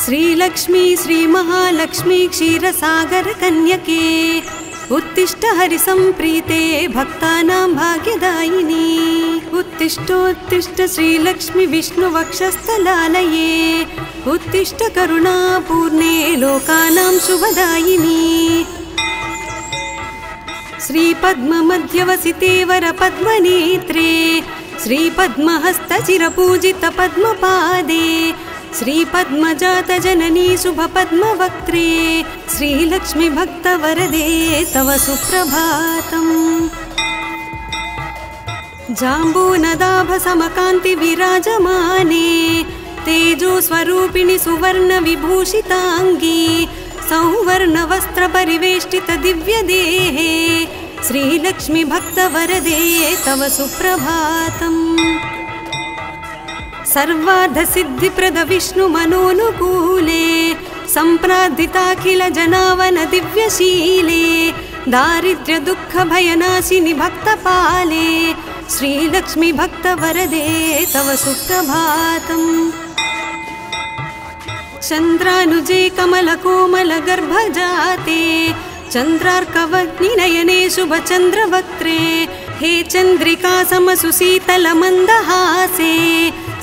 श्रीलक्ष्मी श्रीमहालक्ष्मी क्षीरसागर कन्यके उत्तिष्ठ हरिसंप्रीते भक्तानां भाग्यदायिनी उत्तिष्ठोत्तिष्ठ श्रीलक्ष्मी विष्णुवक्षस्थलालये उत्तिष्ठ करुणापूर्णे लोकानां शुभदायिनी श्रीपद्ममध्यवसिते वरपद्मनेत्रे श्रीपद्महस्तचिरपूजितपद्मपादे श्रीपद्मजातजननी शुभपद्मवक्त्रे श्रीलक्ष्मी भक्तवरदे तव सुप्रभातम् जाम्बूनदाभसमकान्ति विराजमाने तेजोस्वरूपिणि सुवर्णविभूषिताङ्गी सौवर्णवस्त्रपरिवेष्टित दिव्यदेहे श्रीलक्ष्मी भक्तवरदे तव सुप्रभातम् सर्वार्धसिद्धिप्रद विष्णुमनोनुकूले सम्प्रार्थिताखिल जनावन दिव्यशीले दारिद्र्य दुःख भयनाशिनि भक्तपाले श्रीलक्ष्मी भक्तवरदे तव सुप्रभातम् चन्द्रानुजे कमलकोमलगर्भजाते चन्द्रार्कवग्निनयने शुभचन्द्रवक्त्रे हे चन्द्रिका समसुशीतलमन्दहासे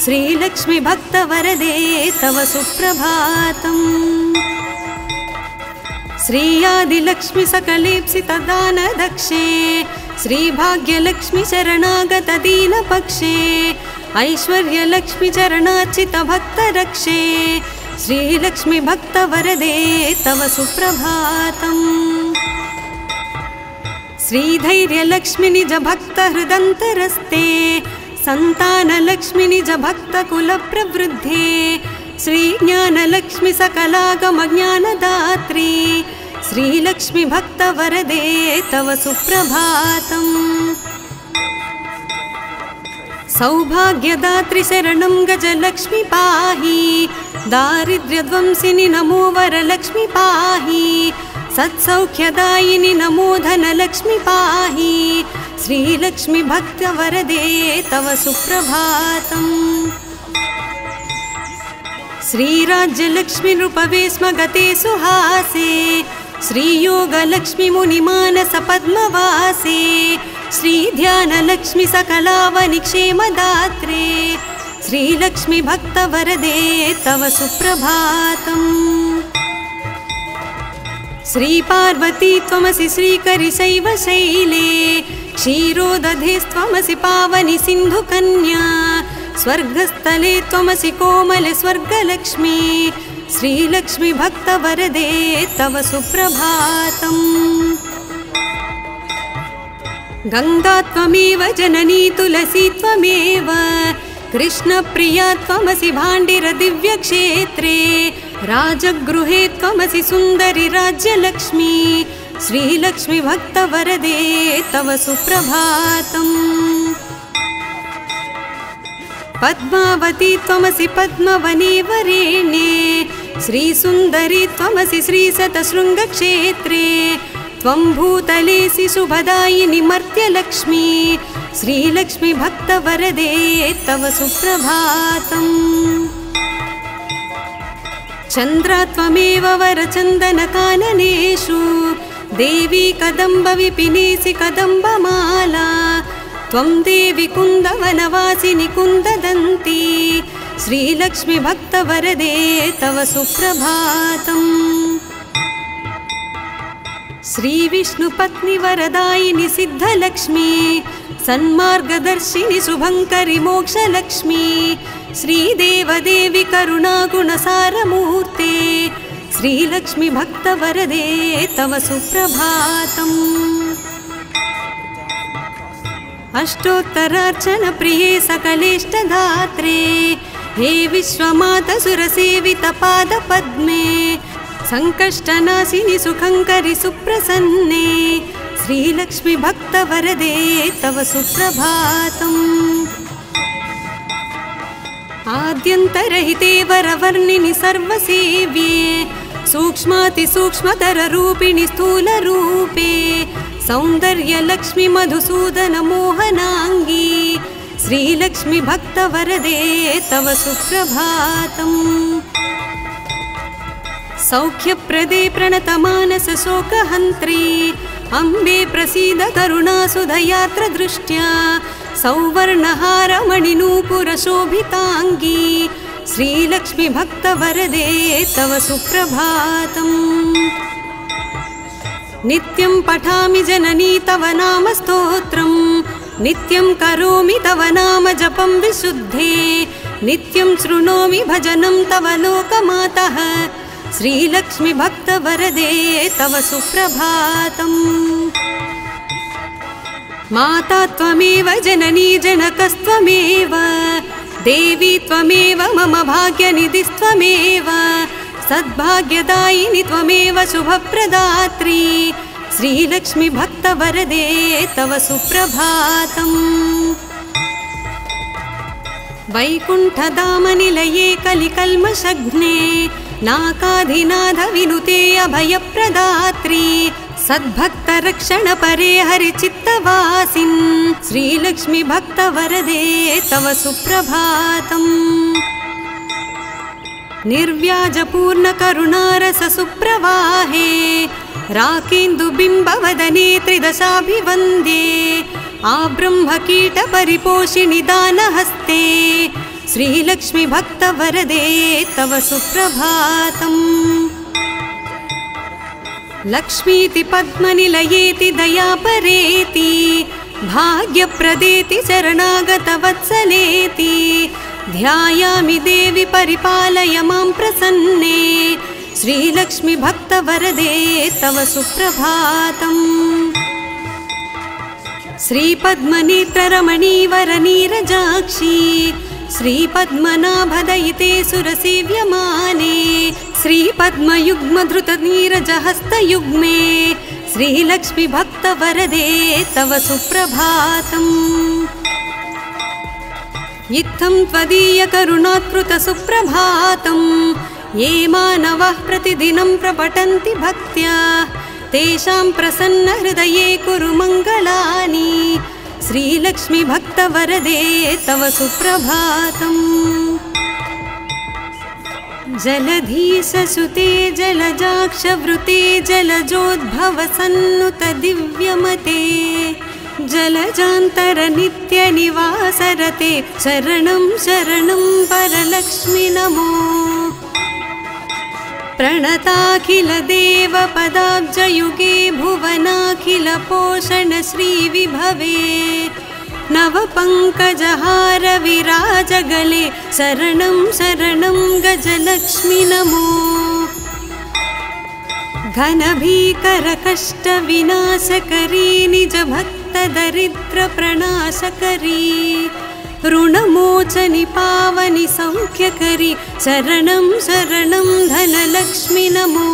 श्रीलक्ष्मी भक्तवरदे तव सुप्रभातम् श्रीयादिलक्ष्मी सकलेप्सितदानदक्षे श्रीभाग्यलक्ष्मी शरणागत दीनपक्षे ऐश्वर्यलक्ष्मी चरणार्चित भक्तरक्षे श्रीलक्ष्मी भक्तवरदे तव सुप्रभातम् श्रीधैर्यलक्ष्मी निज भक्तहृदन्तरस्ते सन्तानलक्ष्मी निज भक्तकुलप्रवृद्धे श्रीज्ञानलक्ष्मी सकलागमज्ञानदात्री श्रीलक्ष्मी भक्तवरदे तव सुप्रभातम् सौभाग्यदात्री शरणं गजलक्ष्मी पाहि दारिद्र्यध्वंसिनि नमो वरलक्ष्मी पाहि सत्सौख्यदायिनि नमो धनलक्ष्मी पाहि श्रीलक्ष्मी भक्तवरदे तव सुप्रभातम् श्रीराज्यलक्ष्मी नृपवे स्म गते सुहासे श्रीयोगलक्ष्मी मुनिमानस पद्मवासे श्रीध्यानलक्ष्मी सकलावनिक्षेमदात्रे श्रीलक्ष्मी भक्तवरदे तव सुप्रभातम् श्रीपार्वती त्वमसि श्रीकरिशैव शैले क्षीरोदधेस्त्वमसि पावनि सिन्धुकन्या स्वर्गस्थले त्वमसि कोमले स्वर्गलक्ष्मी श्रीलक्ष्मी भक्तवरदे तव सुप्रभातम् गंगा त्वमेव जननी तुलसी त्वमेव कृष्णप्रिया त्वमसि भाण्डिर दिव्यक्षेत्रे राजगृहे त्वमसि सुन्दरि राज्यलक्ष्मी श्रीलक्ष्मी भक्तवरदे तव सुप्रभातम् पद्मावती त्वमसि पद्मवने वरेण्ये श्रीसुन्दरी त्वमसि श्रीशतशृङ्गक्षेत्रे त्वं भूतलेसि शुभदायिनि मर्त्यलक्ष्मी श्रीलक्ष्मी भक्तवरदे तव सुप्रभातम् चन्द्रा त्वमेव वरचन्दनकाननेषु देवी कदम्बविपिनेसि कदम्बमाला त्वं देवी कुन्दवनवासिनि कुन्ददन्ती श्रीलक्ष्मी भक्तवरदे तव सुप्रभातम् श्रीविष्णुपत्नि वरदायिनि सिद्धलक्ष्मी सन्मार्गदर्शिनि शुभङ्करि मोक्षलक्ष्मी श्रीदेवदेवी करुणागुणसारमूर्ते श्रीलक्ष्मी भक्तवरदे तव सुप्रभातम् अष्टोत्तरार्चन प्रिये सकलेष्टधात्रे हे विश्वमाता सुरसेवित पादपद्मे संकष्टनाशिनि सुखंकरि सुप्रसन्ने श्रीलक्ष्मी भक्तवरदे तव सुप्रभातम् आद्यन्तरहिते वरवर्णिनि सर्वसेव्ये सूक्ष्मातिसूक्ष्मतररूपिणि स्थूलरूपे सौन्दर्यलक्ष्मि मधुसूदन मोहनाङ्गी श्रीलक्ष्मि भक्तवरदे तव सुप्रभातम् सौख्यप्रदे प्रणतमानस शोकहन्त्री अम्बे प्रसीद करुणासुधयात्र दृष्ट्या सौवर्णहारमणिनूपुरशोभिताङ्गी श्रीलक्ष्मि भक्तवरदे तव सुप्रभातम् नित्यं पठामि जननी तव नाम स्तोत्रम् नित्यं करोमि तव नाम जपं विशुद्धे नित्यं शृणोमि भजनं तव लोकमातः श्रीलक्ष्मि भक्तवरदे तव सुप्रभातम् माता त्वमेव जननी जनकस्त्वमेव देवी त्वमेव मम भाग्यनिधिस्त्वमेव सद्भाग्यदायिनि त्वमेव शुभप्रदात्री श्रीलक्ष्मि भक्तवरदे तव सुप्रभातम् वैकुण्ठधामनिलये कलिकल्मषघ्ने नाकाधिनाथ विनुते अभयप्रदात्री सद्भक्तरक्षणपरे हरिचित्तवासिन् श्रीलक्ष्मि भक्तवरदे तव सुप्रभातम् निर्व्याजपूर्णकरुणारस सुप्रवाहे राकेन्दुबिम्बवदने त्रिदशाभिवन्द्ये आब्रह्मकीटपरिपोषिणि दानहस्ते श्रीलक्ष्मि भक्तवरदे तव सुप्रभातम् लक्ष्मीति पद्मनिलयेति दयापरेति भाग्यप्रदेति शरणागतवत्सलेति ध्यायामि देवि परिपालय मां प्रसन्ने श्रीलक्ष्मि भक्तवरदे तव सुप्रभातम् श्रीपद्मनेत्ररमणीवरनीरजाक्षी श्रीपद्मनाभदयिते सुरसेव्यमाने श्रीपद्मयुग्मधृतनीरजहस्तयुग्मे श्रीलक्ष्मि भक्तवरदे तव सुप्रभातम् इत्थं त्वदीयकरुणात्कृत सुप्रभातं ये मानवः प्रतिदिनं प्रपठन्ति भक्त्या तेषां प्रसन्नहृदये कुरु मङ्गलानि श्रीलक्ष्मि भक्तवरदे तव सुप्रभातम् जलधीशसुते जलजाक्षवृते जलजोद्भवसन्नुत दिव्यमते जलजान्तरनित्यनिवासरते शरणं शरणं परलक्ष्मि नमो प्रणताखिलदेवपदाब्जयुगे भुवनाखिलपोषण श्रीविभवे नवपङ्कजहार विराजगले शरणं शरणं गजलक्ष्मि नमो घनभीकरकष्टविनाशकरी निजभक्तदरिद्रप्रणाशकरी ऋणमोचनि पावनि सौख्यकरी शरणं शरणं धनलक्ष्मि नमो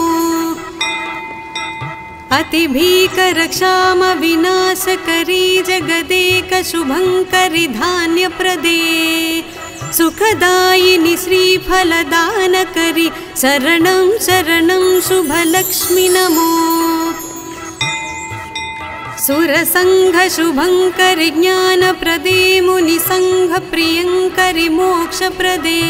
अतिभीकरक्षामविनाशकरी जगदेकशुभङ्करि धान्यप्रदे सुखदायिनि श्रीफलदानकरी शरणं शरणं शुभलक्ष्मि नमो सुरसङ्घशुभङ्करि ज्ञानप्रदे मुनिसङ्घप्रियङ्करि मोक्षप्रदे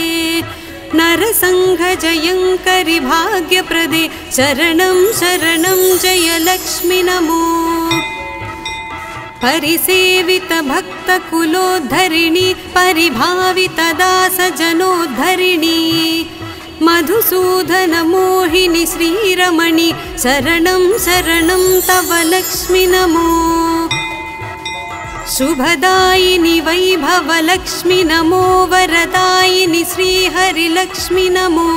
नरसङ्घजयङ्करि भाग्यप्रदे शरणं शरणं जयलक्ष्मि नमो परिसेवित भक्तकुलोद्धरिणि परिभावित दासजनोद्धरिणि मधुसूदन मोहिनि श्रीरमणि शरणं शरणं तव लक्ष्मि नमो शुभदायिनि वैभवलक्ष्मि नमो वरदायिनि श्रीहरिलक्ष्मि नमो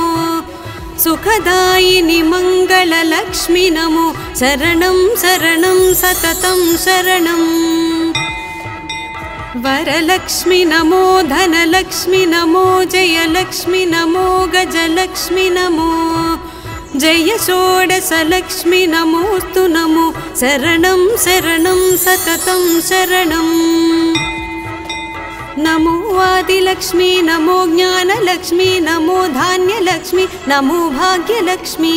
सुखदायिनि मङ्गललक्ष्मि नमो शरणं शरणं सततं शरणम् वरलक्ष्मि नमो धनलक्ष्मि नमो जयलक्ष्मि नमो गजलक्ष्मि नमो जय षोडशलक्ष्मि नमोस्तु नमो शरणं शरणं सततं शरणम् नमो आदिलक्ष्मी नमो ज्ञानलक्ष्मी नमो धान्यलक्ष्मी नमो भाग्यलक्ष्मी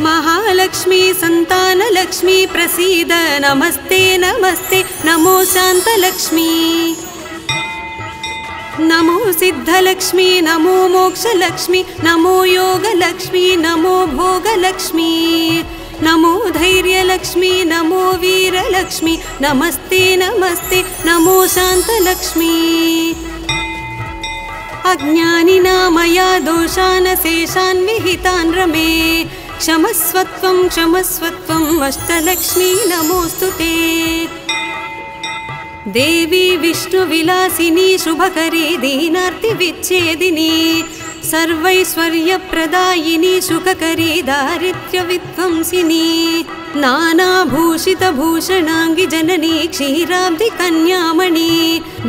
महालक्ष्मी संतानलक्ष्मी प्रसीद नमस्ते नमस्ते नमो शान्तलक्ष्मी नमो सिद्धलक्ष्मी नमो मोक्षलक्ष्मी नमो योगलक्ष्मी नमो भोगलक्ष्मी नमो धैर्यलक्ष्मी नमो वीरलक्ष्मी नमस्ते नमस्ते नमो शान्तलक्ष्मी अज्ञानिना दोषान् शेषान् विहितान् रमे क्षमस्वत्वं अष्टलक्ष्मी नमोऽस्तुते देवी विष्णुविलासिनी शुभकरी दीनार्तिविच्छेदिनी सर्वैश्वर्यप्रदायिनी सुखकरी दारिद्र्यविध्वंसिनी नानाभूषितभूषणाङ्गी जननी क्षीराब्धि कन्यामणि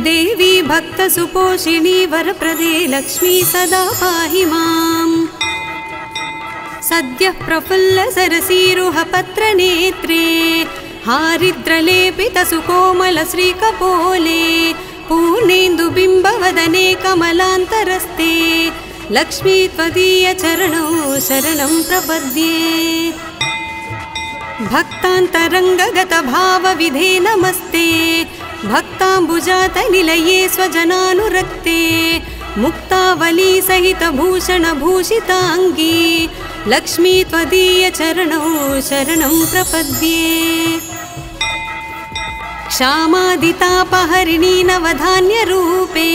देवी भक्तसुपोषिणी वरप्रदे लक्ष्मी सदा पाहि माम् सद्यः प्रफुल्लसरसीरुहपत्रनेत्रे हारिद्रलेपितसुकोमलश्रीकपोले पूर्णेन्दुबिम्बवदने कमलान्तरस्ते लक्ष्मी त्वदीयचरणौ शरणं प्रपद्ये भक्तान्तरङ्गगतभावविधे नमस्ते भक्ताम्बुजातनिलये स्वजनानुरक्ते मुक्तावलीसहितभूषणभूषिताङ्गी लक्ष्मी त्वदीयचरणौ शरणं प्रपद्ये क्षामादितापहरिणी नवधान्यरूपे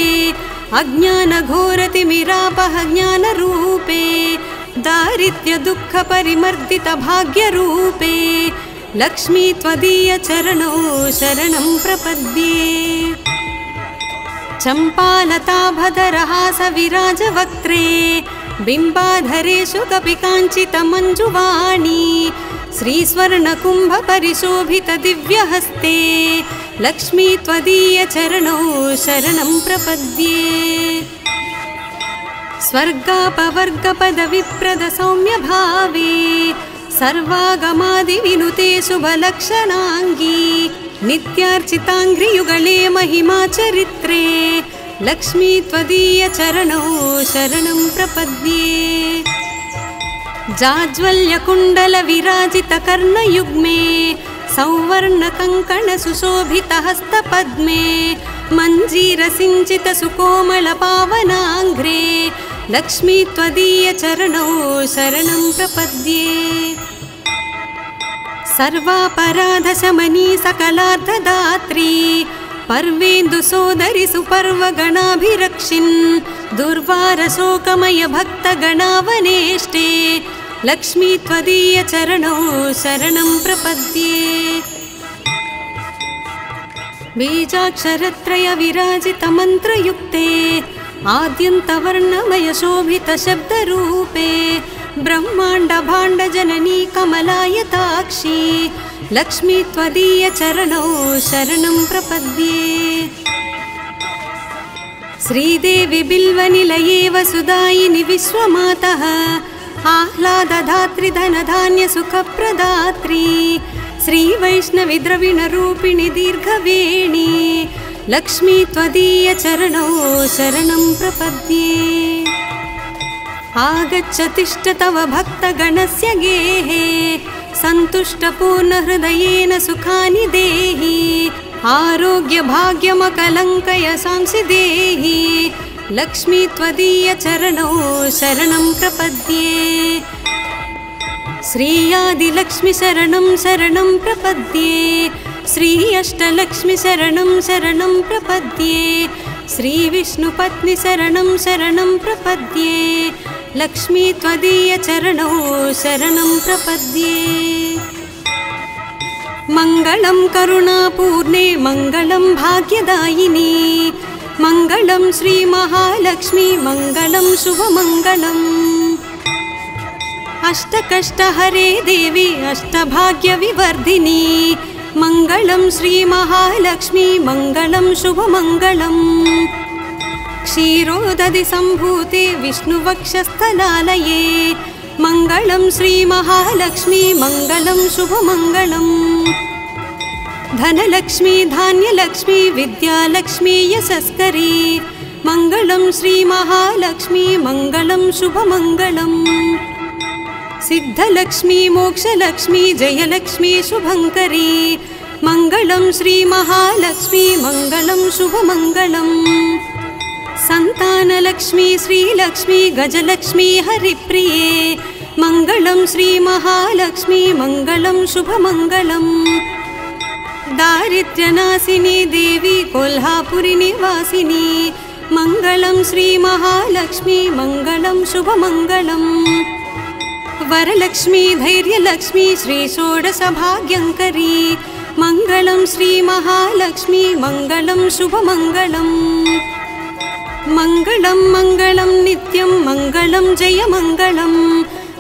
अज्ञानघोरतिमिरापह ज्ञानरूपे दारिद्र्यदुःखपरिमर्दितभाग्यरूपे लक्ष्मी त्वदीयचरणौ शरणं प्रपद्ये चम्पालताभधरहासविराजवक्त्रे बिम्बाधरेषु कपि काञ्चितमञ्जुवाणी श्रीस्वर्णकुम्भपरिशोभितदिव्यहस्ते लक्ष्मी त्वदीयचरणौ शरणं प्रपद्ये स्वर्गापवर्गपदविप्रदसौम्यभावे सर्वागमादिविनुते शुभलक्षणाङ्गी नित्यार्चिताङ्घ्रियुगले महिमाचरित्रे लक्ष्मी त्वदीयचरणौ शरणं प्रपद्ये जाज्वल्यकुण्डलविराजितकर्णयुग्मे सौवर्णकङ्कणसुशोभितहस्तपद्मे मञ्जीरसिञ्चितसुकोमलपावनाङ्घ्रे लक्ष्मी त्वदीयचरणौ शरणं प्रपद्ये सर्वापराधशमनी सकलार्थदात्री पर्वेन्दुसोदरि सुपर्वगणाभिरक्षिन् दुर्वारशोकमय भक्तगणावनेष्टे लक्ष्मी त्वदीयचरणौ शरणं प्रपद्ये बीजाक्षरत्रयविराजितमन्त्रयुक्ते आद्यन्तवर्णमयशोभितशब्दरूपे ब्रह्माण्डभाण्डजननी कमलायताक्षी लक्ष्मी त्वदीयचरणौ शरणं प्रपद्ये श्रीदेवी बिल्वनिलये वसुदायिनि विश्वमातः आह्लादधात्री धनधान्यसुखप्रदात्री श्रीवैष्णविद्रविणरूपिणि दीर्घवेणी लक्ष्मी त्वदीयचरणौ शरणं प्रपद्ये आगच्छ तिष्ठ तव भक्तगणस्य गेहे सन्तुष्टपूर्णहृदयेन सुखानि देहि आरोग्यभाग्यमकलङ्कय सांसि देहि लक्ष्मी त्वदीयचरणौ शरणं प्रपद्ये श्रीयादिलक्ष्मी शरणं शरणं प्रपद्ये श्री अष्टलक्ष्मी शरणं शरणं प्रपद्ये श्रीविष्णुपत्नी शरणं शरणं प्रपद्ये लक्ष्मी त्वदीयचरणौ शरणं प्रपद्ये मङ्गलं करुणापूर्णे मङ्गलं भाग्यदायिनी मङ्गलं श्रीमहालक्ष्मी मङ्गलं शुभमङ्गलम् अष्टकष्टहरे देवी अष्टभाग्यविवर्धिनी मङ्गलं श्रीमहालक्ष्मी मङ्गलं शुभमङ्गलम् क्षीरोदधि सम्भूते विष्णुवक्षस्थलालये मङ्गलं श्रीमहालक्ष्मी मङ्गलं शुभमङ्गलम् धनलक्ष्मी धान्यलक्ष्मी विद्यालक्ष्मी यशस्करी मङ्गलं श्रीमहालक्ष्मी मङ्गलं शुभमङ्गलम् सिद्धलक्ष्मी मोक्षलक्ष्मी जयलक्ष्मी शुभङ्करी मङ्गलं श्रीमहालक्ष्मी मङ्गलं शुभमङ्गलम् सन्तानलक्ष्मी श्रीलक्ष्मी गजलक्ष्मी हरिप्रिये मङ्गलं श्रीमहालक्ष्मी मङ्गलं शुभमङ्गलम् दारिद्र्यनाशिनी देवी कोल्हापुरी निवासिनी मङ्गलं श्रीमहालक्ष्मी मङ्गलं शुभमङ्गलम् वरलक्ष्मी धैर्यलक्ष्मी श्री षोडशभाग्यङ्करी मङ्गलं श्रीमहालक्ष्मी मङ्गलं शुभमङ्गलम् मङ्गलं मङ्गलं नित्यं मङ्गलं जयमङ्गलं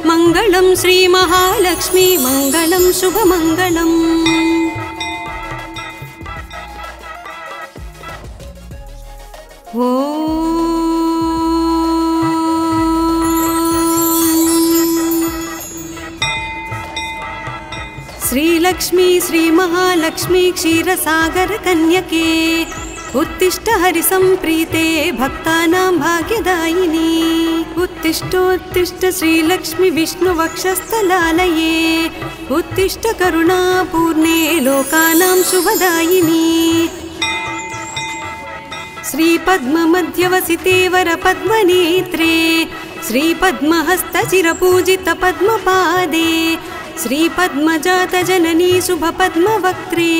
मङ्गलं श्रीमहालक्ष्मी मङ्गलं शुभमङ्गलम् श्रीलक्ष्मी श्रीमहालक्ष्मी क्षीरसागर कन्यके उत्तिष्ठ हरिसंप्रीते भक्तानां भाग्यदायिनी उत्तिष्ठोत्तिष्ठ श्रीलक्ष्मी विष्णुवक्षस्थलालये उत्तिष्ठ करुणापूर्णे लोकानां शुभदायिनी श्रीपद्ममध्यवसिते वरपद्मनेत्रे श्रीपद्महस्तचिरपूजित पद्मपादे श्रीपद्मजातजननी शुभपद्मवक्त्रे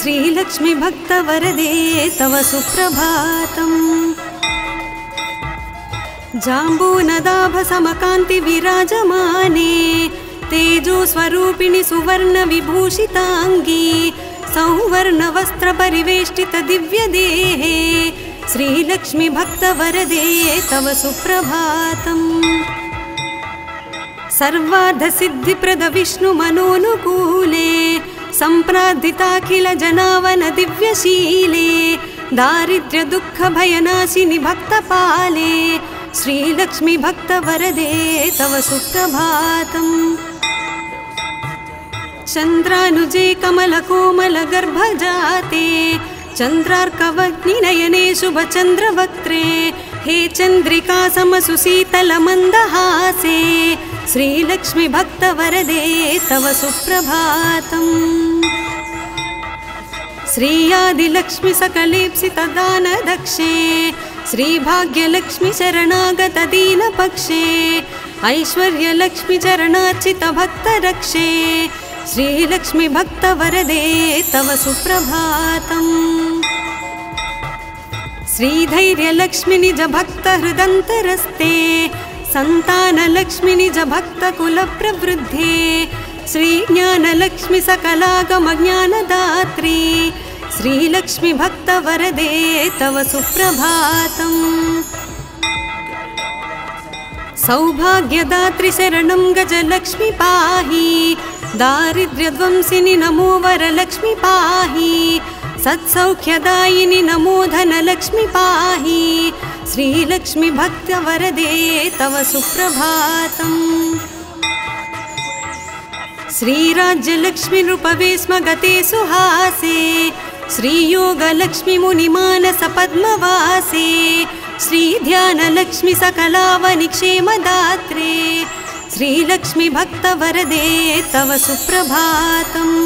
श्रीलक्ष्मी भक्तवरदे तव सुप्रभातम् जाम्बूनदाभसमकान्ति विराजमाने तेजोस्वरूपिणि सुवर्णविभूषिताङ्गी सौवर्णवस्त्रपरिवेष्टित दिव्यदेहे श्रीलक्ष्मी भक्तवरदे तव सुप्रभातम् सर्वार्धसिद्धिप्रद विष्णुमनोनुकूले सम्प्रार्थिताखिल जनावन दिव्यशीले दारिद्र्यदुःखभयनाशिनि भक्तपाले श्रीलक्ष्मी भक्तवरदे तव सुप्रभातम् चन्द्रानुजे कमलकोमलगर्भजाते चन्द्रार्कवग्निनयने शुभचन्द्रवक्त्रे हे चन्द्रिका समसुशीतलमन्दहासे श्रीलक्ष्मी भक्तवरदे तव सुप्रभातम् श्रीयादिलक्ष्मी सकलेप्सितदानदक्षे श्रीभाग्यलक्ष्मी शरणागत दीनपक्षे ऐश्वर्यलक्ष्मी चरणार्चित भक्तरक्षे श्रीलक्ष्मी भक्तवरदे तव सुप्रभातम् श्रीधैर्यलक्ष्मी निज भक्तहृदन्तरस्ते सन्तानलक्ष्मी निज भक्तकुलप्रवृद्धे श्रीज्ञानलक्ष्मी सकलागमज्ञानदात्री श्रीलक्ष्मी भक्तवरदे तव सुप्रभातम् सौभाग्यदात्री शरणं गजलक्ष्मी पाहि दारिद्र्यध्वंसिनि नमो वरलक्ष्मी पाहि सत्सौख्यदायिनि नमो धनलक्ष्मी पाहि श्रीलक्ष्मी भक्तवरदे तव सुप्रभातम् श्रीराज्यलक्ष्मी नृपवे स्म गते सुहासे श्रीयोगलक्ष्मी मुनिमानस पद्मवासे श्रीध्यानलक्ष्मी सकलावनि क्षेमदात्रे श्रीलक्ष्मी भक्तवरदे तव सुप्रभातम्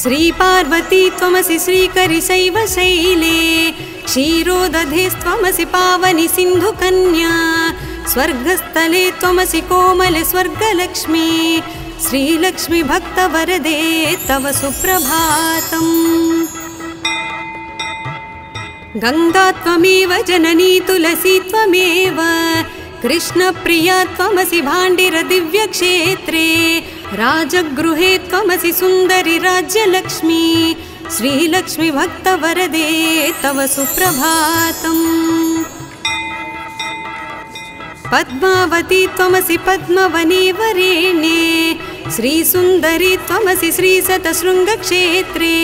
श्रीपार्वती त्वमसि श्रीकरिशैवशैले क्षीरोदधेस्त्वमसि पावनि सिन्धुकन्या स्वर्गस्थले त्वमसि कोमल स्वर्गलक्ष्मी श्रीलक्ष्मी भक्तवरदे तव सुप्रभातम् गंगा त्वमेव जननी तुलसी त्वमेव कृष्णप्रिया त्वमसि भाण्डिर दिव्यक्षेत्रे राजगृहे त्वमसि सुन्दरि राज्यलक्ष्मी श्रीलक्ष्मी भक्तवरदे तव सुप्रभातम् पद्मावती त्वमसि पद्मवने वरेण्ये श्रीसुन्दरी त्वमसि श्रीशतशृङ्गक्षेत्रे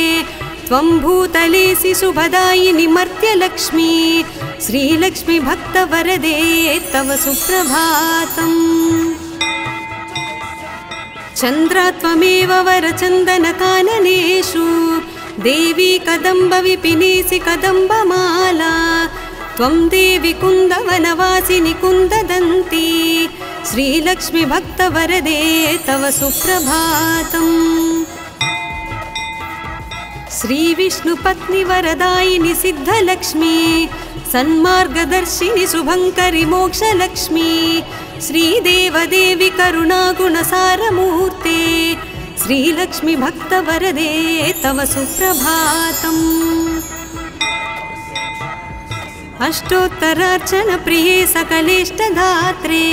त्वं भूतलेसि शुभदायिनि मर्त्यलक्ष्मी श्रीलक्ष्मी भक्तवरदे तव सुप्रभातम् चन्द्रात्वमेव वरचन्दनकाननेषु देवी कदम्बविपिनेसि कदम्बमाला त्वं देवी कुन्दवनवासिनि कुन्ददन्ती श्रीलक्ष्मी भक्तवरदे तव सुप्रभातम्। श्रीविष्णुपत्नि वरदायिनि सिद्धलक्ष्मी सन्मार्गदर्शिनि शुभङ्करि मोक्षलक्ष्मी श्रीदेवदेवी करुणागुणसारमूर्ते श्रीलक्ष्मी भक्तवरदे तव सुप्रभातम्। अष्टोत्तरार्चनप्रिये सकलेष्टधात्रे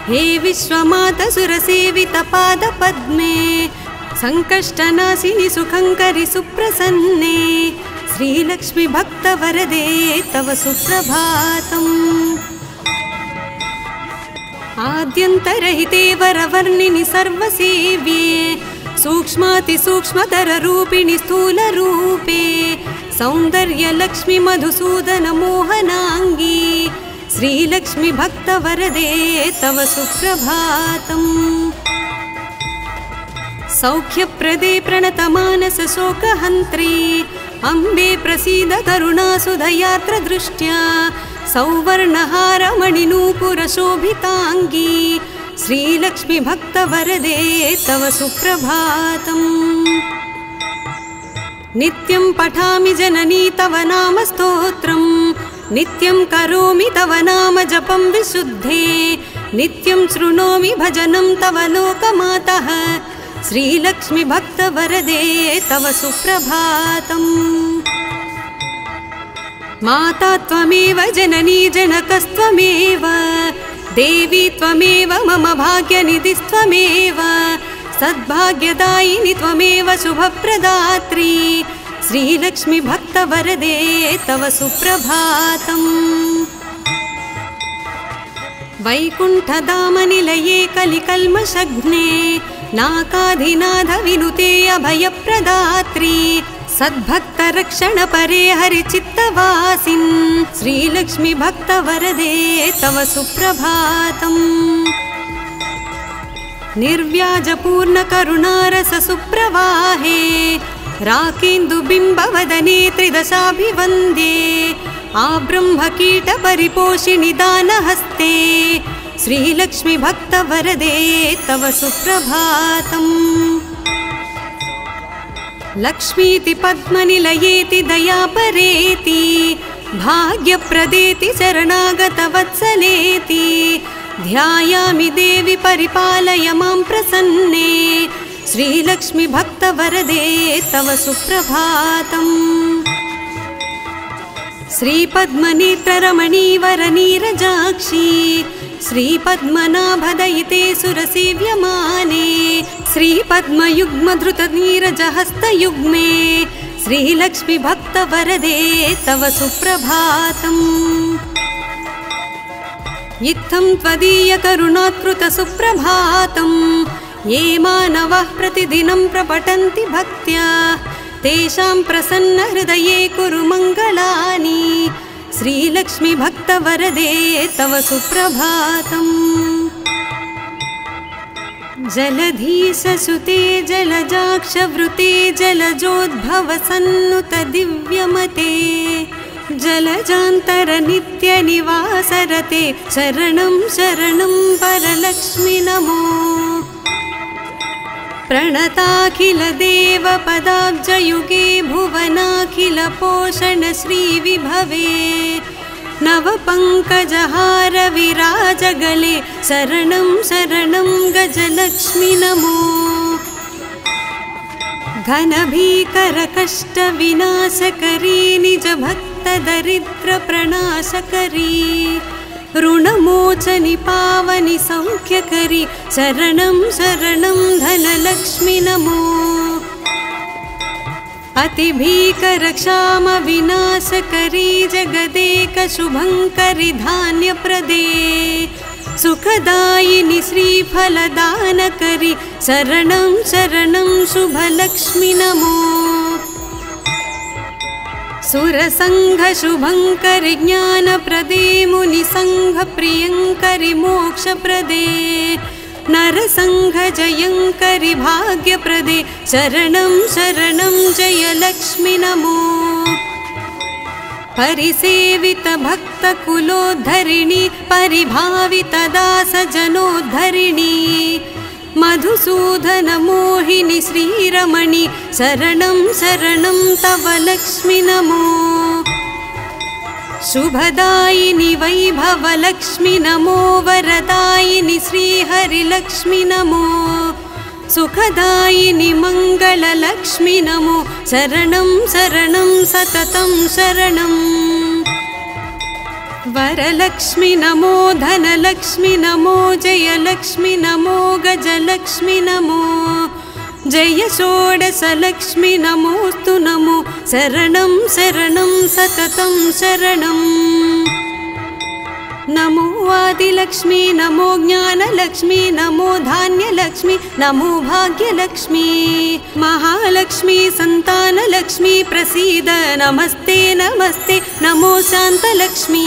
हे विश्वमातसुरसेवितपादपद्मे सङ्कष्टनाशिनि सुखङ्करि सुप्रसन्ने श्रीलक्ष्मी भक्तवरदे तव सुप्रभातम्। आद्यन्तरहिते वरवर्णिनि सर्वसेव्ये सूक्ष्मातिसूक्ष्मतररूपिणि स्थूलरूपे सौन्दर्यलक्ष्मी मधुसूदन मोहनाङ्गी श्रीलक्ष्मी भक्तवरदे तव सुप्रभातम्। सौख्यप्रदे प्रणतमानस शोकहन्त्री अम्बे प्रसीद करुणासुधयात्र दृष्ट्या सौवर्णहारमणिनूपुरशोभिताङ्गी श्रीलक्ष्मी भक्तवरदे तव सुप्रभातम्। नित्यं पठामि जननी तव नाम स्तोत्रम् नित्यं करोमि तव नाम जपं विशुद्धे नित्यं शृणोमि भजनं तव लोकमातः श्रीलक्ष्मी भक्तवरदे तव सुप्रभातम्। माता त्वमेव जननी जनकस्त्वमेव देवी त्वमेव मम भाग्यनिधिस्त्वमेव सद्भाग्यदायिनि त्वमेव शुभप्रदात्री श्रीलक्ष्मी भक्तवरदे तव सुप्रभातम्। वैकुण्ठधामनिलये कलिकल्मषघ्ने नाकाधिनाथ विनुते अभयप्रदात्री सद्भक्तरक्षणपरे हरिचित्तवासिन् श्रीलक्ष्मी भक्तवरदे तव सुप्रभातम्। निर्व्याजपूर्णकरुणारस सुप्रवाहे राकेन्दुबिम्बवदने त्रिदशाभिवन्द्ये आब्रह्मकीटपरिपोषिणि दानहस्ते श्रीलक्ष्मी भक्तवरदे तव सुप्रभातम्। लक्ष्मीति पद्मनिलयेति दयापरेति भाग्यप्रदेति शरणागतवत्सलेति ध्यायामि देवी परिपालय मां प्रसन्ने श्रीलक्ष्मी भक्तवरदे तव सुप्रभातम्। श्रीपद्मनेत्ररमणीवरनीरजाक्षी श्रीपद्मनाभदयिते सुरसेव्यमाने श्रीपद्मयुग्मधृतनीरजहस्तयुग्मे श्रीलक्ष्मी भक्तवरदे तव सुप्रभातम्। इत्थं त्वदीयकरुणात्कृत सुप्रभातम् ये मानवः प्रतिदिनं प्रपठन्ति भक्त्या तेषां प्रसन्नहृदये कुरु मङ्गलानि श्रीलक्ष्मी भक्तवरदे तव सुप्रभातम्। जलधीशसुते जलजाक्षवृते जलजोद्भवसन्नुत दिव्यमते जलजान्तरनित्यनिवासरते शरणं शरणं परलक्ष्मी नमो। प्रणताखिलदेवपदाब्जयुगे भुवनाखिलपोषण श्रीविभवे नवपङ्कजहार विराजगले शरणं शरणं गजलक्ष्मी नमो। घनभीकरकष्टविनाशकरी निजभक्तदरिद्रप्रणाशकरी ऋणमोचनि पावनि सौख्यकरी शरणं शरणं धनलक्ष्मी नमो। अतिभीकरक्षामविनाशकरी जगदेकशुभङ्करि धान्यप्रदे सुखदायिनि श्रीफलदानकरी शरणं शरणं शुभलक्ष्मी नमो। सुरसङ्घशुभङ्करि ज्ञानप्रदे मुनिसङ्घप्रियङ्करि मोक्षप्रदे नरसङ्घजयङ्करि भाग्यप्रदे शरणं शरणं जय लक्ष्मि नमो परिसेवित भक्तकुलोद्धरिणि परिभावित दासजनोद्धरिणि मधुसूदन मोहिनि श्रीरमणि शरणं शरणं तव लक्ष्मि नमो शुभदायिनि वैभवलक्ष्मि नमो वरदायिनि श्रीहरिलक्ष्मि नमो सुखदायिनि मङ्गललक्ष्मि नमो शरणं शरणं सततं शरणम् वरलक्ष्मि नमो धनलक्ष्मि नमो जयलक्ष्मि नमो गजलक्ष्मि नमो जय षोडशलक्ष्मि नमोस्तु नमो शरणं शरणं सततं शरणम् नमो आदिलक्ष्मी नमो ज्ञानलक्ष्मी नमो धान्यलक्ष्मी नमो भाग्यलक्ष्मी महालक्ष्मी संतानलक्ष्मी प्रसीद नमस्ते नमस्ते नमो शान्तलक्ष्मी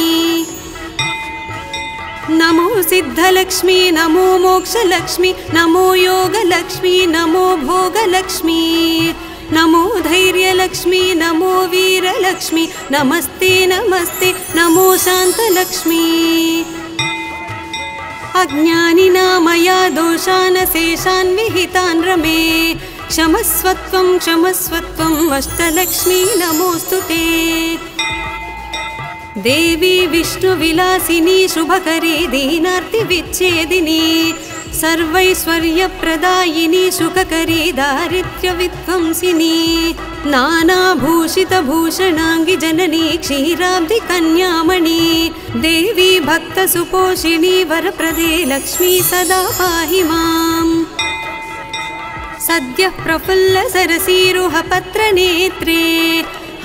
नमो सिद्धलक्ष्मी नमो मोक्षलक्ष्मी नमो योगलक्ष्मी नमो भोगलक्ष्मी नमो धैर्यलक्ष्मी नमो वीरलक्ष्मी नमस्ते नमस्ते नमो शान्तलक्ष्मी अज्ञानिनामया दोषान् शेषान् विहितान् रमे क्षमस्वत्वं अष्टलक्ष्मी नमोऽस्तु ते देवी विष्णुविलासिनी शुभकरी दीनार्तिविच्छेदिनी सर्वैश्वर्यप्रदायिनी सुखकरी दारिद्र्यविध्वंसिनी नानाभूषितभूषणाङ्गि जननी क्षीराब्धिकन्यामणि देवी भक्तसुपोषिणी वरप्रदे लक्ष्मी सदा पाहि माम् सद्यः प्रफुल्लसरसीरुहपत्रनेत्रे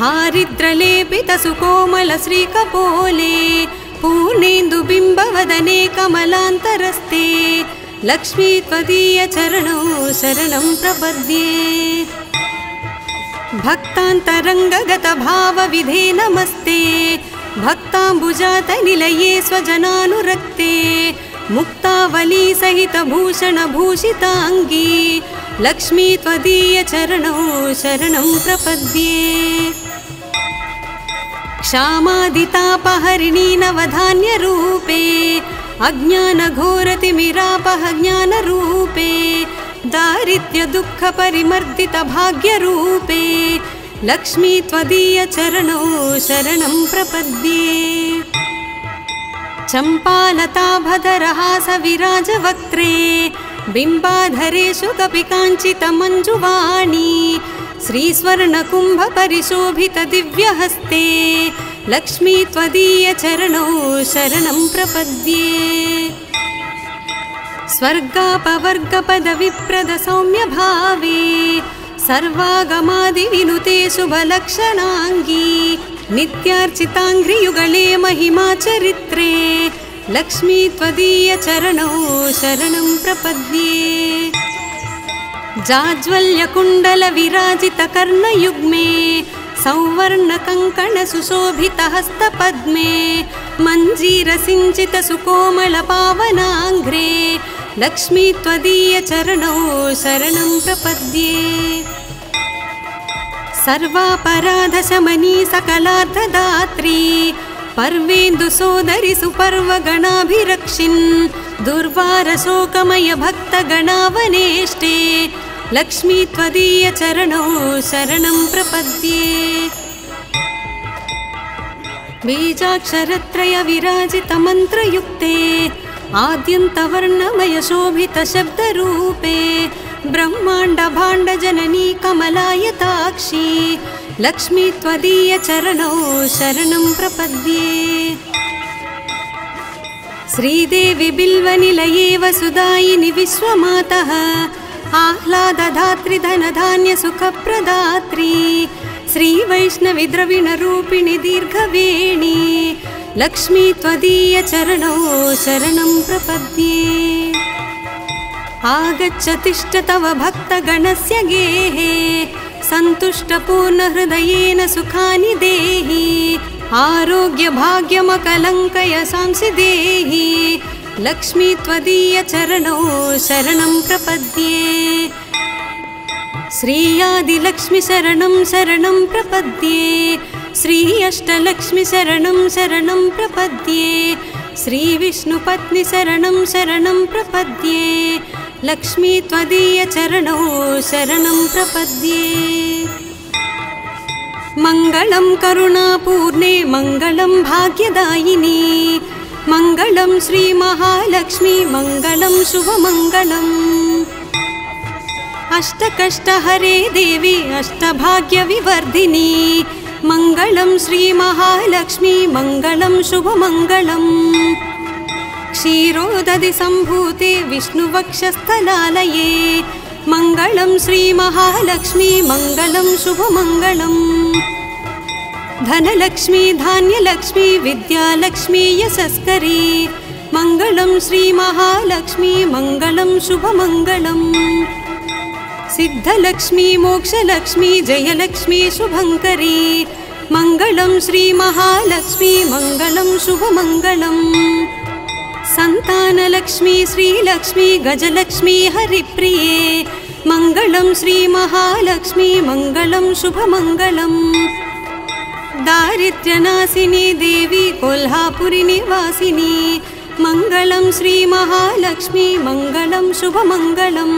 हारिद्रलेपितसुकोमलश्रीकपोले पूर्णेन्दुबिम्बवदने कमलान्तरस्ते लक्ष्मी त्वदीयचरणौ शरणं प्रपद्ये भक्तान्तरङ्गगतभावविधे नमस्ते भक्ताम्बुजातनिलये स्वजनानुरक्ते मुक्तावलीसहितभूषणभूषिताङ्गी लक्ष्मी त्वदीयचरणौ शरणं प्रपद्ये क्षामादितापहरिणी नवधान्यरूपे अज्ञानघोरतिमिरापह ज्ञानरूपे दारिद्र्यदुःखपरिमर्दितभाग्यरूपे लक्ष्मी त्वदीयचरणौ शरणं प्रपद्ये चम्पालताभधरहासविराजवक्त्रे बिम्बाधरेषु कपिकाञ्चितमञ्जुवाणी श्रीस्वर्णकुम्भपरिशोभितदिव्यहस्ते लक्ष्मी त्वदीयचरणौ शरणं प्रपद्ये स्वर्गापवर्गपदविप्रदसौम्यभावे सर्वागमादिविनुते शुभलक्षणाङ्गी नित्यार्चिताङ्घ्रियुगले महिमाचरित्रे लक्ष्मी त्वदीयचरणौ शरणं प्रपद्ये जाज्वल्यकुण्डलविराजितकर्णयुग्मे सौवर्णकङ्कणसुशोभितहस्तपद्मे मञ्जीरसिञ्चितसुकोमलपावनाङ्घ्रे लक्ष्मी त्वदीयचरणौ शरणं प्रपद्ये सर्वापराधशमनी सकलार्थदात्री पर्वेन्दुसोदरि सुपर्वगणाभिरक्षिन् दुर्वारशोकमय भक्तगणावनेष्टे लक्ष्मी त्वदीयचरणौ शरणं प्रपद्ये बीजाक्षरत्रयविराजितमन्त्रयुक्ते आद्यन्तवर्णमय शोभितशब्दरूपे ब्रह्माण्डभाण्डजननी कमलायताक्षी लक्ष्मी त्वदीयचरणौ शरणं प्रपद्ये श्रीदेवी बिल्वनिलये वसुदायिनि विश्वमातः आह्लादधात्री धनधान्यसुखप्रदात्री श्रीवैष्णवी द्रविणरूपिणि दीर्घवेणी लक्ष्मी त्वदीयचरणौ शरणं प्रपद्ये आगच्छ तिष्ठ तव भक्तगणस्य गेहे सन्तुष्टपूर्णहृदयेन सुखानि देहि आरोग्यभाग्यमकलङ्कय सांसि देहि लक्ष्मी त्वदीय चरणौ शरणं प्रपद्ये श्री आदिलक्ष्मी शरणं शरणं प्रपद्ये श्री अष्टलक्ष्मी शरणं शरणं प्रपद्ये श्री विष्णुपत्नी शरणं शरणं प्रपद्ये लक्ष्मी त्वदीय चरणौ शरणं प्रपद्ये मंगलं करुणापूर्णे मंगलं भाग्यदायिनी मंगलं श्री महालक्ष्मी मंगलं शुभमंगलम् अष्टकष्टहरे देवी अष्टभाग्यविवर्धिनी मंगलं श्री महालक्ष्मी मंगलं शुभमंगलम् क्षीरोदधि सम्भूते विष्णुवक्षस्थलालये मंगलं श्री महालक्ष्मी मंगलं शुभमंगलम् धनलक्ष्मी धान्यलक्ष्मी विद्यालक्ष्मी यशस्करी मंगलं श्री महालक्ष्मी मंगलं शुभमंगलम् सिद्धलक्ष्मी मोक्षलक्ष्मी जयलक्ष्मी शुभंकरी मंगलं श्री महालक्ष्मी मंगलं शुभमंगलम् संतानलक्ष्मी श्रीलक्ष्मी गजलक्ष्मी हरिप्रिये मंगलं श्री महालक्ष्मी मंगलं शुभमंगलम् दारिद्र्यनाशिनी देवी कोल्हापुरी निवासिनी मंगलं श्री महालक्ष्मी मंगलं शुभमंगलम्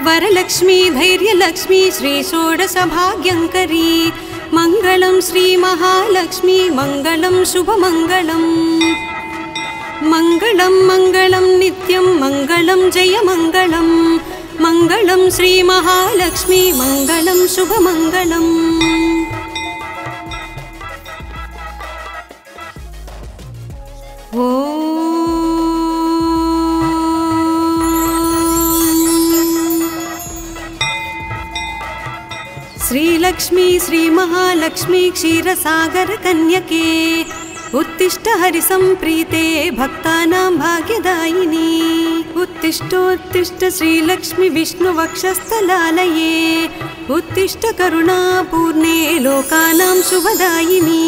वरलक्ष्मी धैर्यलक्ष्मी श्री षोडशभाग्यंकरी मंगलं श्री महालक्ष्मी मंगलं शुभमंगलम् मंगलं मंगलं नित्यं मंगलं जयमंगलं मंगलं श्री महालक्ष्मी मंगलं शुभमंगलम् श्रीलक्ष्मी श्री महालक्ष्मी क्षीरसागर कन्यके उत्तिष्ठ हरिसंप्रीते भक्तानां भाग्यदायिनी उत्तिष्ठोत्तिष्ठ श्रीलक्ष्मी विष्णुवक्षस्थलालये उत्तिष्ठ करुणापूर्णे लोकानां शुभदायिनी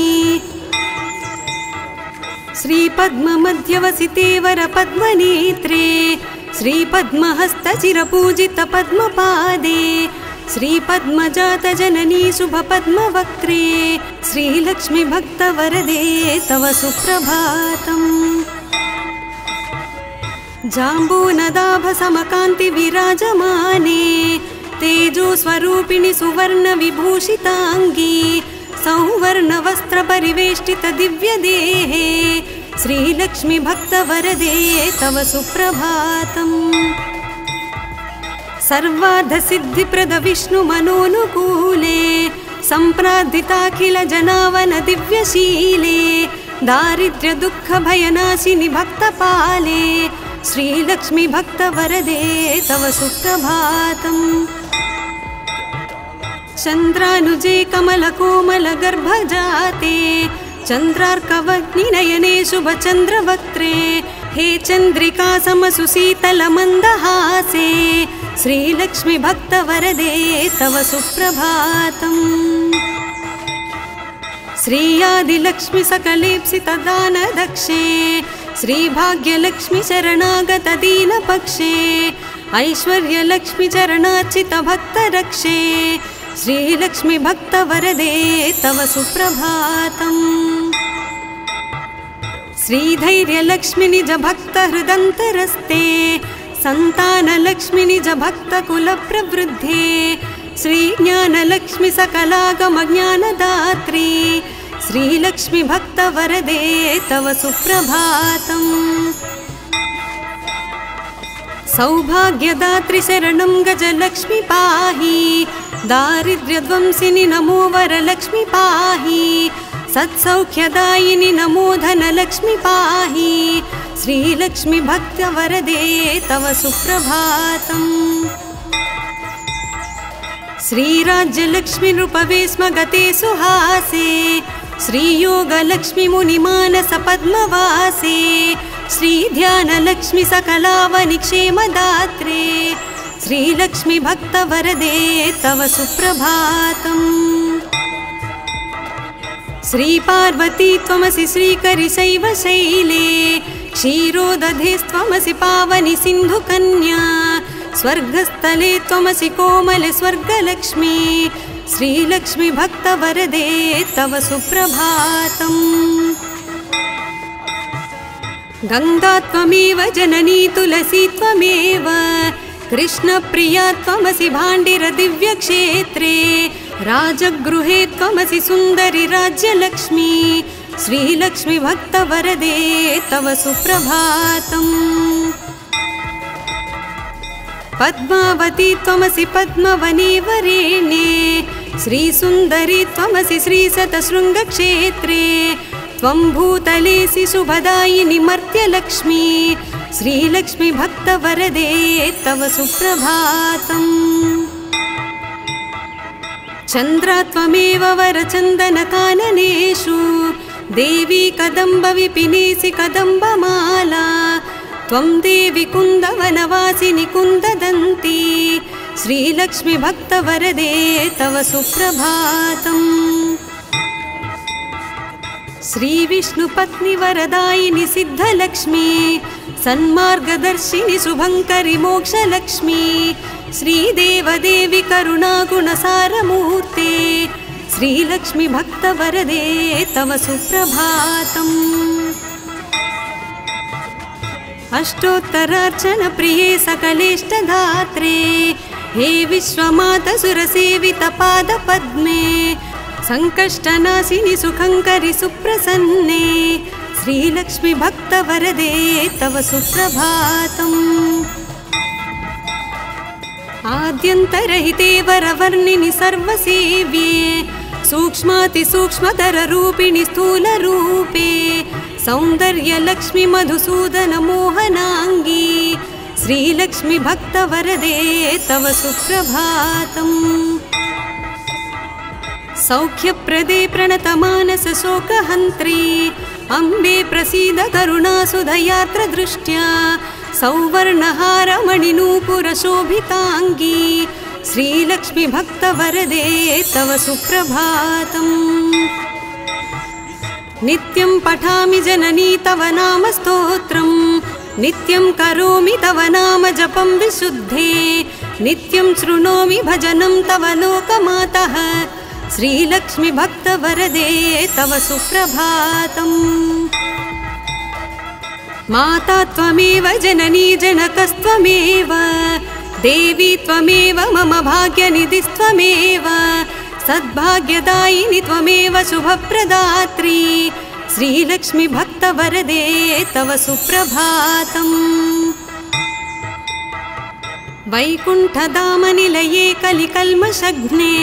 श्रीपद्ममध्यवसिते वरपद्मनेत्रे श्रीपद्महस्तचिरपूजितपद्मपादे श्रीपद्मजातजननी शुभपद्मवक्त्रे श्रीलक्ष्मी भक्तवरदे तव सुप्रभातम् जाम्बूनदाभसमकान्ति विराजमाने तेजोस्वरूपिणि सुवर्णविभूषिताङ्गी सौवर्णवस्त्रपरिवेष्टित दिव्यदेहे श्रीलक्ष्मी भक्तवरदे तव सुप्रभातम् सर्वार्धसिद्धिप्रद विष्णुमनोनुकूले सम्प्रार्थिताखिल जनावन दिव्यशीले दारिद्र्यदुःखभयनाशिनि भक्तपाले श्रीलक्ष्मी भक्तवरदे तव सुप्रभातम् चन्द्रानुजे कमलकोमलगर्भजाते चन्द्रार्कवग्निनयने शुभचन्द्रवक्त्रे हे चन्द्रिका समसुशीतलमन्दहासे श्रीलक्ष्मी भक्तवरदे तव सुप्रभातम् श्री आदिलक्ष्मी सकलेप्सितदानदक्षे श्रीभाग्यलक्ष्मी शरणागत दीनपक्षे ऐश्वर्यलक्ष्मी चरणार्चित भक्तरक्षे श्रीलक्ष्मी भक्तवरदे तव सुप्रभातम् श्रीधैर्यलक्ष्मी निज भक्तहृदन्तरस्ते संतानलक्ष्मी निज भक्तकुलप्रवृद्धे श्रीज्ञानलक्ष्मी सकलागमज्ञानदात्री श्रीलक्ष्मी भक्तवरदे तव सुप्रभातम् सौभाग्यदात्री शरणं गजलक्ष्मी पाहि दारिद्र्यध्वंसिनि नमो वरलक्ष्मी पाहि सत्सौख्यदायिनि नमो धनलक्ष्मी पाहि श्रीलक्ष्मी भक्तवरदे तव सुप्रभातम् श्रीराज्यलक्ष्मी नृपवे स्म गते सुहासे श्रीयोगलक्ष्मी मुनिमानस पद्मवासे श्रीध्यानलक्ष्मी सकलावनिक्षेमदात्रे श्रीलक्ष्मी भक्तवरदे तव सुप्रभातम् श्रीपार्वती त्वमसि श्रीकरिशैवशैले क्षीरोदधेस्त्वमसि पावनि सिन्धुकन्या स्वर्गस्थले त्वमसि कोमले स्वर्गलक्ष्मी श्रीलक्ष्मी भक्तवरदे तव सुप्रभातम् गंगा त्वमेव जननी तुलसी त्वमेव कृष्णप्रिया त्वमसि भाण्डिर दिव्यक्षेत्रे राजगृहे त्वमसि सुन्दरि राज्यलक्ष्मी श्रीलक्ष्मी भक्तवरदे तव सुप्रभातम् पद्मावती त्वमसि पद्मवने वरेण्ये श्रीसुन्दरी त्वमसि श्रीशतशृङ्गक्षेत्रे त्वं भूतलेसि शुभदायिनि मर्त्यलक्ष्मी श्रीलक्ष्मी भक्तवरदे तव सुप्रभातम् चन्द्रा त्वमेव वरचन्दनकाननेषु देवी कदम्बविपिनेसि कदम्बमाला त्वं देवी कुन्दवनवासिनि कुन्ददन्ती श्रीलक्ष्मी भक्तवरदे तव सुप्रभातम् श्रीविष्णुपत्नि वरदायिनि सिद्धलक्ष्मी सन्मार्गदर्शिनि शुभङ्करि मोक्षलक्ष्मी श्रीदेवदेवी करुणागुणसारमूर्ते श्रीलक्ष्मी भक्तवरदे तव सुप्रभातम् अष्टोत्तरार्चनप्रिये सकलेष्टधात्रे हे विश्वमातसुरसेवितपादपद्मे संकष्टनाशिनि सुखङ्करि सुप्रसन्ने श्रीलक्ष्मी भक्तवरदे तव सुप्रभातम् आद्यन्तरहिते वरवर्णिनि सर्वसेव्ये सूक्ष्मातिसूक्ष्मतररूपिणि स्थूलरूपे सौन्दर्यलक्ष्मी मधुसूदन मोहनाङ्गी श्रीलक्ष्मी भक्तवरदे तव सुप्रभातम् सौख्यप्रदे प्रणतमानस शोकहन्त्री अम्बे प्रसीद करुणासुधयात्रदृष्ट्या सौवर्णहारमणिनूपुरशोभिताङ्गी श्रीलक्ष्मी भक्तवरदे तव सुप्रभातम् नित्यं पठामि जननी तव नाम स्तोत्रम् नित्यं करोमि तव नाम जपं विशुद्धे नित्यं शृणोमि भजनं तव लोकमातः श्रीलक्ष्मी भक्तवरदे तव सुप्रभातम् माता त्वमेव जननी जनकस्त्वमेव देवी त्वमेव मम भाग्यनिधिस्त्वमेव सद्भाग्यदायिनि त्वमेव शुभप्रदात्री श्रीलक्ष्मी भक्तवरदे तव सुप्रभातम् वैकुण्ठधामनिलये कलिकल्मषघ्ने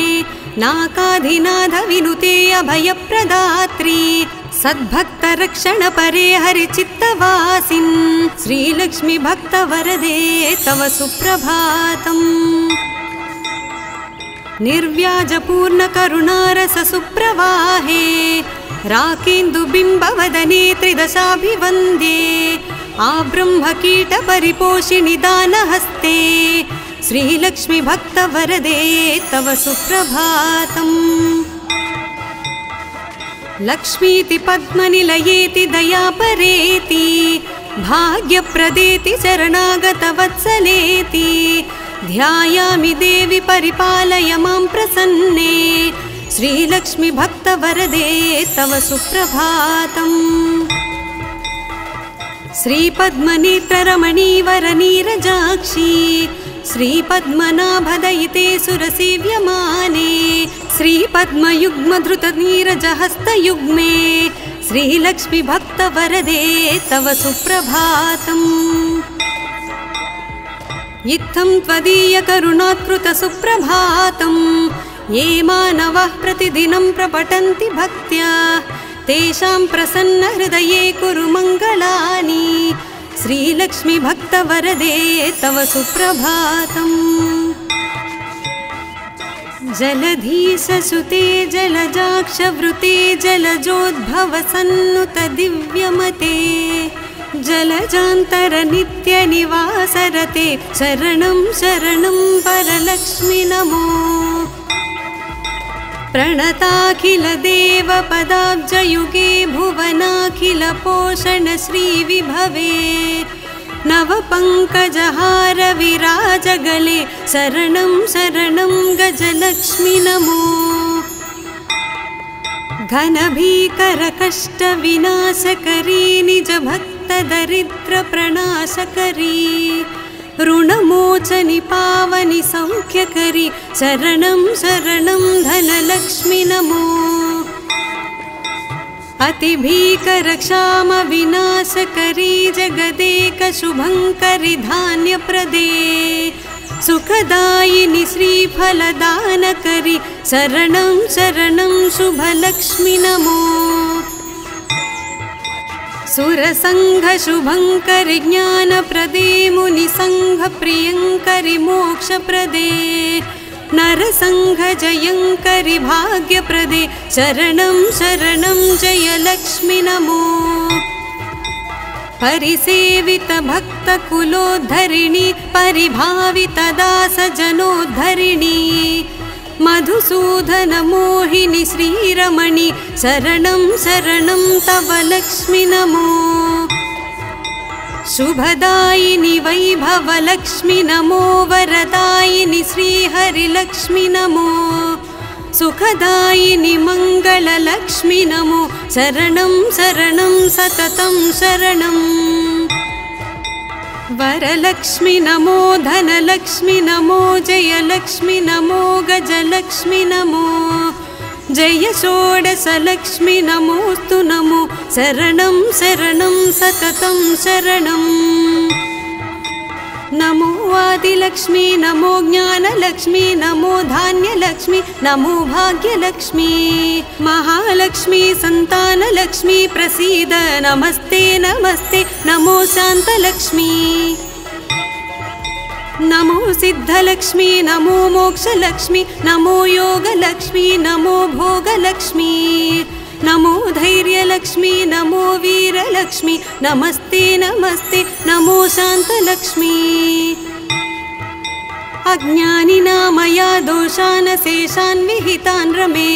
नाकाधिनाथ विनुते अभयप्रदात्री सद्भक्तरक्षणपरे हरिचित्तवासिन् श्रीलक्ष्मी भक्तवरदे तव सुप्रभातम् निर्व्याजपूर्णकरुणारस सुप्रवाहे राकेन्दुबिम्बवदने त्रिदशाभिवन्द्ये आब्रह्मकीटपरिपोषिणि दानहस्ते श्रीलक्ष्मी भक्तवरदे तव सुप्रभातम् लक्ष्मीति पद्मनिलयेति दयापरेति भाग्यप्रदेति शरणागतवत्सलेति ध्यायामि देवी परिपालय मां प्रसन्ने श्रीलक्ष्मी भक्तवरदे तव सुप्रभातम् श्रीपद्मनेत्ररमणीवरनीरजाक्षी श्रीपद्मनाभदयिते सुरसेव्यमाने श्रीपद्मयुग्मधृतनीरजहस्तयुग्मे श्रीलक्ष्मी भक्तवरदे तव सुप्रभातम् इत्थं त्वदीयकरुणात्कृत सुप्रभातम् ये मानवः प्रतिदिनं प्रपठन्ति भक्त्या तेषां प्रसन्नहृदये कुरु मङ्गलानि श्रीलक्ष्मी भक्तवरदे तव सुप्रभातम् जलधीशसुते जलजाक्षवृते जलजोद्भवसन्नुत दिव्यमते जलजान्तरनित्यनिवासरते शरणं शरणं परलक्ष्मि नमो प्रणताखिल देवपदाब्जयुगे भुवनाखिल पोषण श्रीविभवे नवपङ्कजहार विराजगले शरणं शरणं गजलक्ष्मि नमो घनभीकरकष्टविनाशकरी निजभक्तदरिद्रप्रणाशकरी ऋणमोचनि पावनि सौख्यकरी शरणं शरणं धनलक्ष्मि नमो अतिभीकरक्षामविनाशकरी जगदेकशुभङ्करि धान्यप्रदे सुखदायिनि श्रीफलदानकरी शरणं शरणं शुभलक्ष्मि नमो सुरसङ्घशुभङ्करि ज्ञानप्रदे मुनिसङ्घप्रियङ्करि मोक्षप्रदे नरसङ्घजयङ्करि भाग्यप्रदे शरणं शरणं जयलक्ष्मि नमो परिसेवितभक्तकुलोद्धरिणि परिभावितदासजनोद्धरिणि मधुसूदनमोहिनि श्रीरमणि शरणं शरणं तव लक्ष्मि नमो शुभदायिनि वैभवलक्ष्मि नमो वरदायिनि श्रीहरिलक्ष्मि नमो सुखदायिनि मङ्गललक्ष्मि नमो शरणं शरणं सततं शरणम् वरलक्ष्मि नमो धनलक्ष्मि नमो जयलक्ष्मि नमो गजलक्ष्मि नमो जय षोडशलक्ष्मि नमोस्तु नमो शरणं शरणं सततं शरणम् नमो आदिलक्ष्मी नमो ज्ञानलक्ष्मी नमो धान्यलक्ष्मी नमो भाग्यलक्ष्मी महालक्ष्मी संतानलक्ष्मी प्रसीद नमस्ते नमस्ते नमो शान्तलक्ष्मी नमो सिद्धलक्ष्मी नमो मोक्षलक्ष्मी नमो योगलक्ष्मी नमो भोगलक्ष्मी नमो धैर्यलक्ष्मी नमो वीरलक्ष्मी नमस्ते नमस्ते नमो शान्तलक्ष्मी अज्ञानिनामया दोषान् शेषान् विहितान् रमे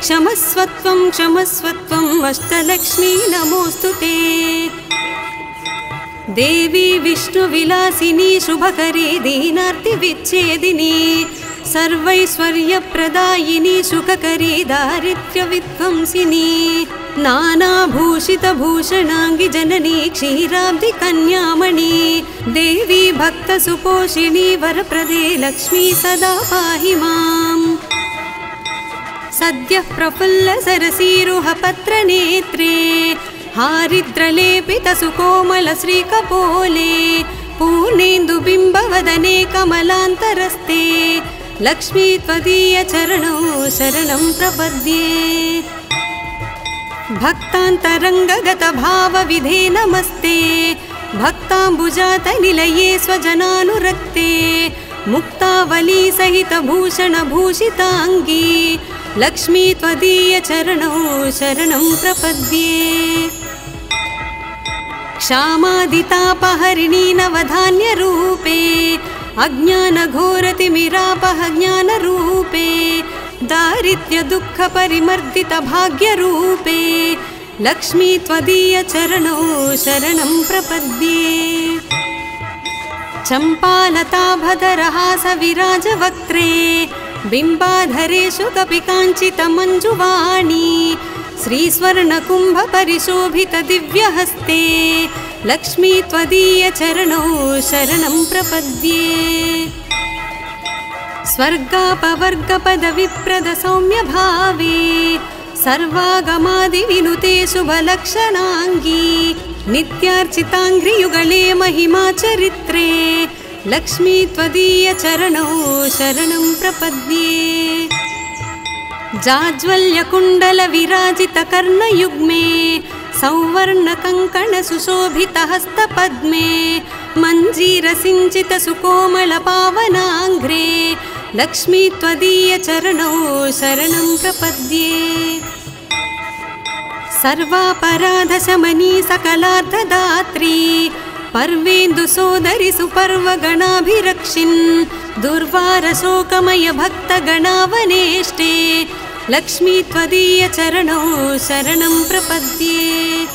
क्षमस्वत्वं क्षमस्वत्वं अष्टलक्ष्मी नमोऽस्तु ते देवी विष्णुविलासिनी शुभकरी दीनार्तिविच्छेदिनी सर्वैश्वर्यप्रदायिनी सुखकरी दारिद्र्यविध्वंसिनी नानाभूषितभूषणाङ्गि जननी क्षीराब्धिकन्यामणि देवी भक्तसुपोषिणी वरप्रदे लक्ष्मी सदा पाहि माम् सद्यः प्रफुल्लसरसीरुहपत्रनेत्रे हारिद्रलेपितसुकोमलश्रीकपोले पूर्णेन्दुबिम्बवदने कमलान्तरस्ते लक्ष्मी त्वदीयचरणौ शरणं प्रपद्ये भक्तान्तरङ्गगतभावविधे नमस्ते भक्ताम्बुजातनिलये स्वजनानुरक्ते मुक्तावलीसहितभूषणभूषिताङ्गी लक्ष्मी त्वदीयचरणौ शरणं प्रपद्ये क्षामादितापहरिणी नवधान्यरूपे अज्ञानघोरतिमिरापह ज्ञानरूपे दारिद्र्यदुःखपरिमर्दितभाग्यरूपे लक्ष्मी त्वदीयचरणौ शरणं प्रपद्ये चम्पालताभधरहासविराजवक्त्रे बिम्बाधरेषु कपिकाञ्चितमञ्जुवाणी श्रीस्वर्णकुम्भपरिशोभितदिव्यहस्ते लक्ष्मी त्वदीयचरणौ शरणं प्रपद्ये स्वर्गापवर्गपदविप्रदसौम्यभावे सर्वागमादिविनुते शुभलक्षणाङ्गी नित्यार्चिताङ्घ्रियुगले महिमाचरित्रे लक्ष्मी त्वदीयचरणौ शरणं प्रपद्ये जाज्वल्यकुण्डलविराजितकर्णयुग्मे सौवर्णकङ्कणसुशोभितहस्तपद्मे मञ्जीरसिञ्चितसुकोमलपावनाङ्घ्रे लक्ष्मी त्वदीयचरणौ शरणं प्रपद्ये सर्वापराधशमनी सकलार्थदात्री पर्वेन्दुसोदरि सुपर्वगणाभिरक्षिन् दुर्वारशोकमय भक्तगणावनेष्टे लक्ष्मी त्वदीय चरणौ शरणं प्रपद्ये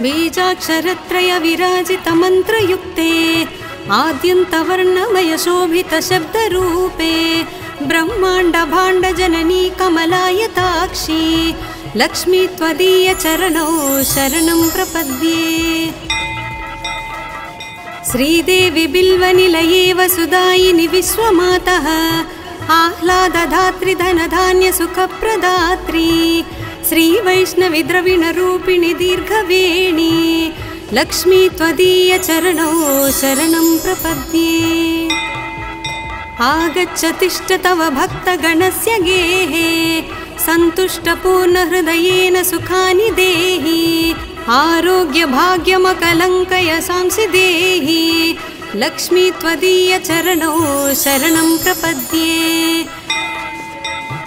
बीजाक्षरत्रय विराजित मन्त्रयुक्ते आद्यन्तवर्णमय शोभित शब्दरूपे ब्रह्माण्ड भाण्ड जननी कमलायताक्षी लक्ष्मी त्वदीय चरणौ शरणं प्रपद्ये श्रीदेवी बिल्वनिलये वसुदायिनि विश्वमातः आह्लादधात्री धनधान्य सुखप्रदात्री श्रीवैष्णवी द्रविणरूपिणि दीर्घवेणी लक्ष्मी त्वदीय चरणौ शरणं प्रपद्ये आगच्छ तिष्ठ तव भक्तगणस्य गेहे सन्तुष्टपूर्णहृदयेन सुखानि देहि आरोग्य भाग्यमकलङ्कय सांसि देहि लक्ष्मी त्वदीय चरणौ शरणं प्रपद्ये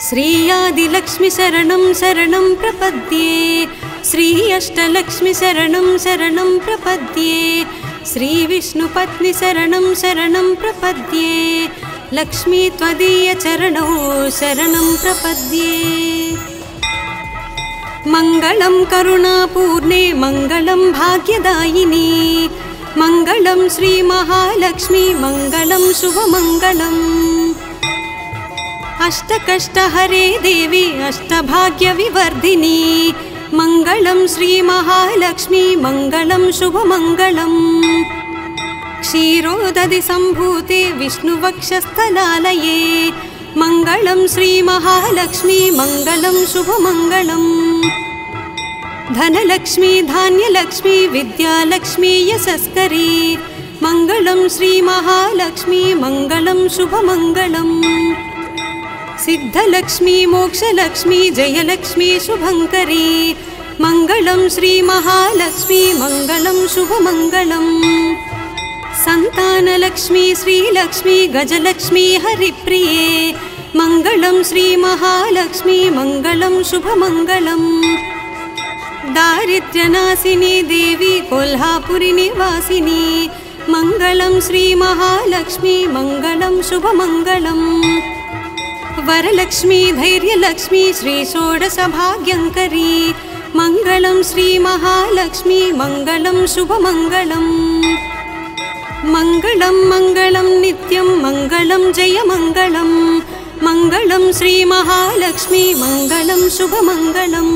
श्री आदिलक्ष्मी शरणं शरणं प्रपद्ये श्री अष्टलक्ष्मी शरणं शरणं प्रपद्ये श्री विष्णुपत्नी शरणं शरणं प्रपद्ये लक्ष्मी त्वदीय चरणौ शरणं प्रपद्ये मंगलं करुणापूर्णे मंगलं भाग्यदायिनी मंगलं श्री महालक्ष्मी मंगलं शुभमंगलम् अष्टकष्टहरे देवी अष्टभाग्यविवर्धिनी मंगलं श्री महालक्ष्मी मंगलं शुभमंगलम् क्षीरोदधि सम्भूते विष्णुवक्षस्थलालये मंगलं श्री महालक्ष्मी मंगलं शुभमंगलम् धनलक्ष्मी धान्यलक्ष्मी विद्यालक्ष्मी यशस्करी मंगलं श्री महालक्ष्मी मंगलं शुभमंगलम् सिद्धलक्ष्मी मोक्षलक्ष्मी जयलक्ष्मी शुभंकरी मंगलं श्री महालक्ष्मी मंगलं शुभमंगलम् संतानलक्ष्मी श्रीलक्ष्मी गजलक्ष्मी हरिप्रिये मंगलं श्री महालक्ष्मी मंगलं शुभमंगलम् दारिद्र्यनाशिनी देवी कोल्हापुरी निवासिनी मंगलं श्री महालक्ष्मी मंगलं शुभमंगलम् वरलक्ष्मी धैर्यलक्ष्मी श्री षोडशभाग्यंकरी मंगलं श्री महालक्ष्मी मंगलं शुभमंगलम् मंगलं मंगलं नित्यं मंगलं जयमंगलं मंगलं श्री महालक्ष्मी मंगलं शुभमंगलम्।